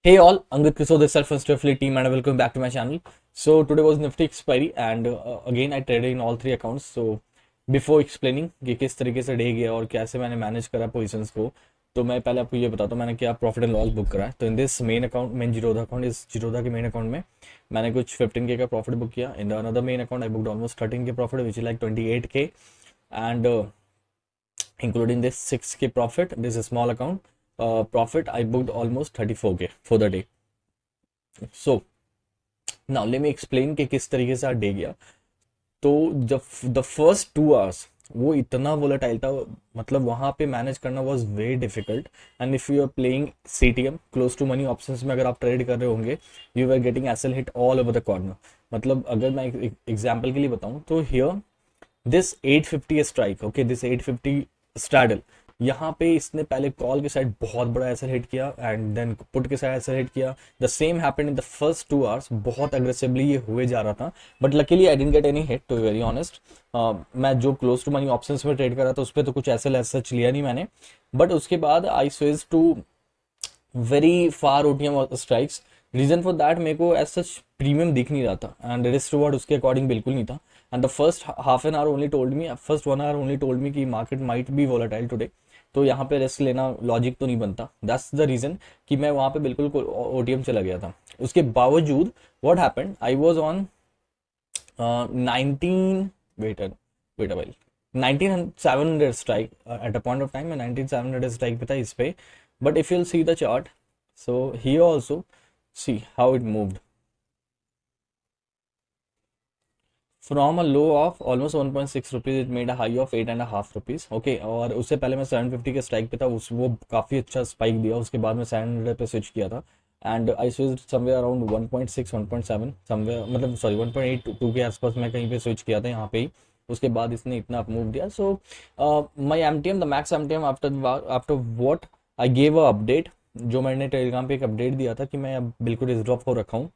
Hey all, Angad Kiso this is first affiliate team and welcome back to my channel. So today was Nifty expiry and again I traded in all three accounts. So before explaining कि किस तरीके से day गया और कैसे मैंने manage करा positions को, तो मैं पहले आपको ये बताता हूँ मैंने क्या प्रॉफिट एंड लॉस बुक करा है. तो in this main account, main Zerodha account, इस जीरोधा के मेन अकाउंट में मैंने कुछ 15K का प्रॉफिट बुक किया. In the another main account I booked almost 13K profit which is like 28K and including this 6K profit. This is a small account profit. I booked almost 34K for the day. So now let me explain कि किस तरीके से day गया. तो जब the first 2 hours वो इतना volatile था, मतलब वहां पे मैनेज करना was very difficult. And if you are playing CTM close to money options में अगर आप ट्रेड कर रहे होंगे, you are getting SL hit all over the corner. मतलब अगर मैं एग्जांपल के लिए बताऊं तो here this 850 strike, okay, this 850 straddle, यहाँ पे इसने पहले कॉल के साइड बहुत बड़ा एसएल हिट किया एंड देन पुट के साइड एसएल हिट किया. The same happened in the first 2 hours. बहुत अग्रेसिवली ये हुए जा रहा था but luckily I didn't get any hit to be very honest. मैं जो क्लोज टू मनी ऑप्शंस में ट्रेड कर रहा था उस पर तो कुछ एसएल ऐसा लिया नहीं मैंने. बट उसके बाद I switch to very far OTM strikes. Reason for that, मेरे को एज सच प्रीमियम दिख नहीं रहा था एंड रिस्क रिवॉर्ड उसके अकॉर्डिंग बिल्कुल नहीं था. And the first half an hour only told me, first 1 hour only told me कि market might be volatile today. तो यहाँ पे रिस्क लेना लॉजिक तो नहीं बनता. दैट्स द रीजन कि मैं वहाँ पे बिल्कुल ओटीएम चला गया था. उसके बावजूद what happened, I was on 19 wait wait avail 19700 strike at a point of time. मैं 19700 स्ट्राइक पे था इस पे. But if you'll see the chart, so here also see how it moved from a low of almost 1.6 rupees. It made a high of 8.5 rupees. okay, और उससे पहले मैं 750 के स्ट्राइक पे था, उस वो काफ़ी अच्छा स्पाइक दिया. उसके बाद मैं 700 पे स्विच किया था and I switch somewhere around 1.6 1.7 somewhere, मतलब सॉरी 1.8 2 के आसपास मैं कहीं पे स्विच किया था यहाँ पे ही. उसके बाद इसने इतना अप मूव दिया. So my MTM, the max MTM after what I gave a update, जो मैंने टेलीग्राम पे एक अपडेट दिया था कि मैं अब बिल्कुल इस ड्रॉप हो रखा हूँ.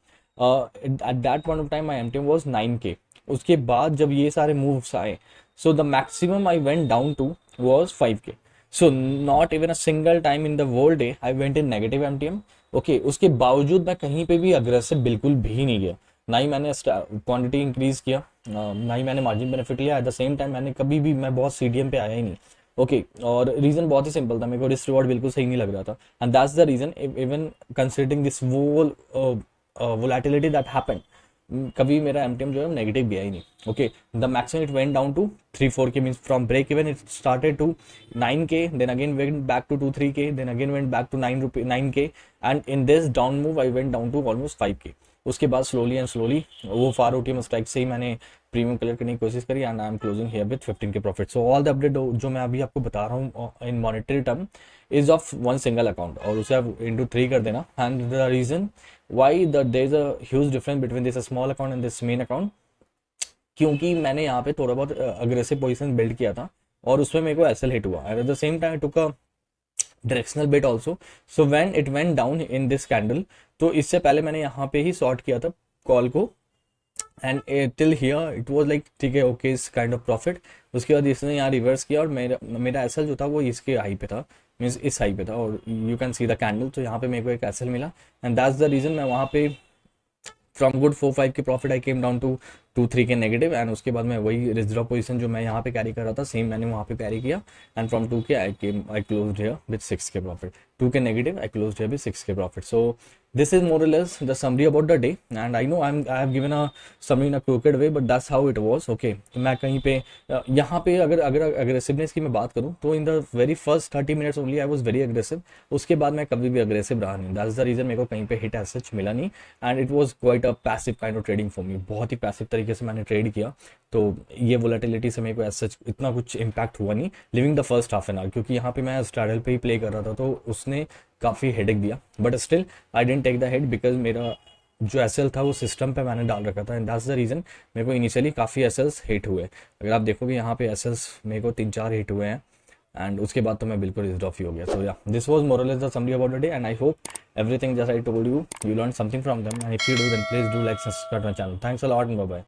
At that point of time my MTM was 9K. उसके बाद जब ये सारे मूव्स आए, so the maximum I went down to was 5K. So not even a single time in the world day I went in negative MTM. Okay, उसके बावजूद मैं कहीं पे भी अग्रेसिव बिल्कुल भी नहीं गया. ना ही मैंने क्वांटिटी इंक्रीज किया, ना ही मैंने मार्जिन बेनिफिट लिया. एट द सेम टाइम मैंने कभी भी, मैं बहुत सीडीएम पे आया ही नहीं. ओके, और रीजन बहुत ही सिंपल था, मेरे को रिस्क रिवॉर्ड बिल्कुल सही नहीं लग रहा था. And that's the reason even considering this volatility that happened, कभी मेरा एमटीएम जो है नेगेटिव गया ही नहीं. Okay, the maximum it went down to 3-4K, means from break even it started to 9K, then again went back to 2-3K, then again went back to 9K and in this down move I went down to almost 5K. उसके बाद slowly and slowly वो फार OTM strike से ही मैंने premium collect करने की कोशिश करी and I am closing here with 15K profit. So all the update जो मैं अभी आपको बता रहा हूँ in monetary term is of one single account, और उसे आप इंटू 3 कर देना. And the reason why the there is a huge difference between this small account and this main account, क्योंकि मैंने यहाँ पे थोड़ा बहुत अग्रेसिव पोजीशन बिल्ड किया था और उसमें मेरे को एसएल हिट हुआ. At the same time took a directional bit also. So when it went down in this candle, तो इससे पहले मैंने यहाँ पे ही शॉर्ट किया था कॉल को and till here it was like ठीक है, ओके, इस काइंड ऑफ प्रॉफिट. उसके बाद इसने यहाँ रिवर्स किया और मेरा एसएल जो था वो इसके हाई पे था, मीन्स इस हाई पे था, और you can see the candle. तो यहाँ पे मेरे को एक एसएल मिला एंड दैट्स द रीजन मैं वहाँ पे from good 4-5 K profit I came down to 2-3 K negative. And उसके बाद मैं वही रिजर्व पोजीशन जो मैं यहाँ पे कैरी कर रहा था सेम मैंने वहाँ पे कैरी किया and from 2K I closed here with 6K profit. 2K negative, I closed here with 6K profit. So this is more or less the summary about the day and I know I have given a summary in a crooked way but that's how it was. okay, मैं कहीं पे यहाँ पे अगर अगर aggressiveness की मैं बात करूँ तो in the very first 30 minutes only I was very aggressive. उसके बाद मैं कभी भी अग्रेसिव रहा नहीं. दैट्स द रीजन मेरे को कहीं पे हिट एज सच मिला नहीं and it was quite a passive kind of trading for me. बहुत ही पैसिव तरीके से मैंने ट्रेड किया, तो ये वोलेटिलिटी से मेरे को एज सच इतना कुछ इम्पैक्ट हुआ नहीं living the first half an our, क्योंकि यहाँ पे मैं स्ट्रैडल पे ही प्ले कर रहा था तो उसने काफ़ी हेडेक दिया. But still I didn't take the head because मेरा जो एसएल था वो सिस्टम पे मैंने डाल रखा था एंड दैट्स द रीज़न मेरे को इनिशियली काफ़ी एसएल्स हिट हुए. अगर आप देखोगे यहाँ पे एसएल्स मेरे को 3-4 हिट हुए हैं एंड उसके बाद तो मैं बिल्कुल रिज्ड ऑफ ही हो गया. सो या this was more or less the summary about the day and I hope everything just I told you learn something from them and if you do then please do like subscribe my channel. Thanks a lot and bye bye.